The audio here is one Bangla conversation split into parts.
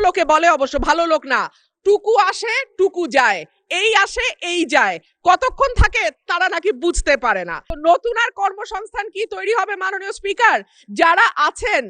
লোকে বলে, অবশ্য ভালো লোক না, টুকু আসে টুকু যায়, এই আসে এই যায়, কতক্ষণ থাকে তারা নাকি বুঝতে পারে না। নতুন আর কর্মসংস্থান কি তৈরি হবে মাননীয় স্পিকার? যারা আছেন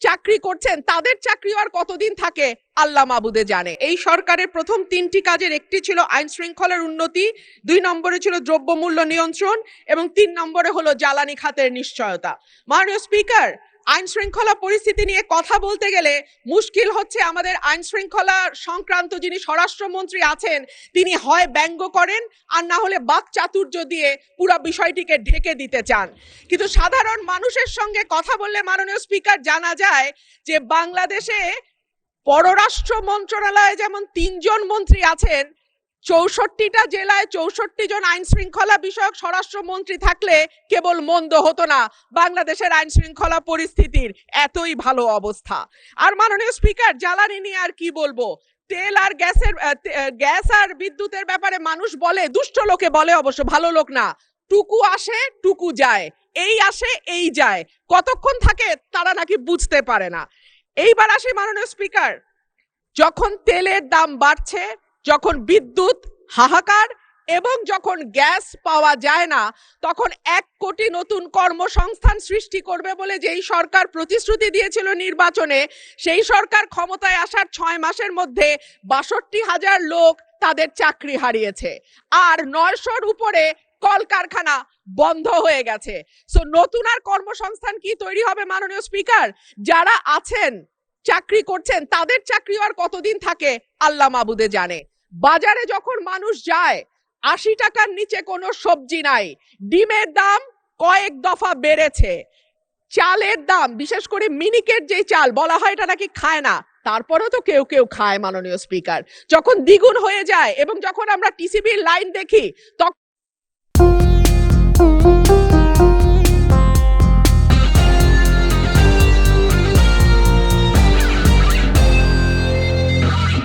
চাকরি করছেন তাদের চাকরি আর কতদিন থাকে আল্লাহ মাবুদে জানে। এই সরকারের প্রথম 3টি কাজের একটি ছিল আইন শৃঙ্খলার উন্নতি, 2 নম্বরে ছিল দ্রব্যমূল্য নিয়ন্ত্রণ এবং 3 নম্বরে হলো জ্বালানি খাতের নিশ্চয়তা। মাননীয় স্পিকার, আইন শৃঙ্খলা পরিস্থিতি নিয়ে কথা বলতে গেলে মুশকিল হচ্ছে। আমাদের আইন শৃঙ্খলা সংক্রান্ত যিনি স্বরাষ্ট্রমন্ত্রী আছেন তিনি হয় ব্যঙ্গ করেন আর না হলে বাক চাতুর্য দিয়ে পুরো বিষয়টিকে ঢেকে দিতে চান। কিন্তু সাধারণ মানুষের সঙ্গে কথা বললে মাননীয় স্পিকার জানা যায় যে বাংলাদেশে পররাষ্ট্র মন্ত্রণালয়ে যেমন 3 জন মন্ত্রী আছেন, 64টা জেলায় 64 জন আইন শৃঙ্খলা বিষয়ক স্বরাষ্ট্রমন্ত্রী থাকলে কেবল মন্দ হতো না বাংলাদেশের আইন শৃঙ্খলা পরিস্থিতির এতই ভালো অবস্থা। আর মাননীয় স্পিকার, জ্বালানি নিয়ে আর কি বলবো, তেল আর গ্যাস আর বিদ্যুতের ব্যাপারে মানুষ বলে, দুষ্ট লোকে বলে, অবশ্য ভালো লোক না, টুকু আসে টুকু যায়, এই আসে এই যায়, কতক্ষণ থাকে তারা নাকি বুঝতে পারে না। এইবার আসি মাননীয় স্পিকার, যখন তেলের দাম বাড়ছে, যখন বিদ্যুৎ হাহাকার এবং যখন গ্যাস পাওয়া যায় না, তখন 1 কোটি নতুন কর্মসংস্থান সৃষ্টি করবে বলে যেই সরকার প্রতিশ্রুতি দিয়েছিল নির্বাচনে, সেই সরকার ক্ষমতায় আসার 6 মাসের মধ্যে 62,000 লোক তাদের চাকরি হারিয়েছে আর 900-র উপরে কলকারখানা বন্ধ হয়ে গেছে। সো নতুন আর কর্মসংস্থান কি তৈরি হবে মাননীয় স্পিকার? যারা আছেন চাকরি করছেন তাদের চাকরি আর কতদিন থাকে আল্লাহ মাবুদে জানে। বাজারে যখন মানুষ যায় 80 টাকার নিচে কোনো সবজি নাই, ডিমের দাম কয়েক দফা বেড়েছে, চালের দাম, বিশেষ করে মিনিকেট যে চাল বলা হয় এটা নাকি খায় না, তারপরেও তো কেউ কেউ খায় মাননীয় স্পিকার, যখন দ্বিগুণ হয়ে যায় এবং যখন আমরা টিসিবির লাইন দেখি তখন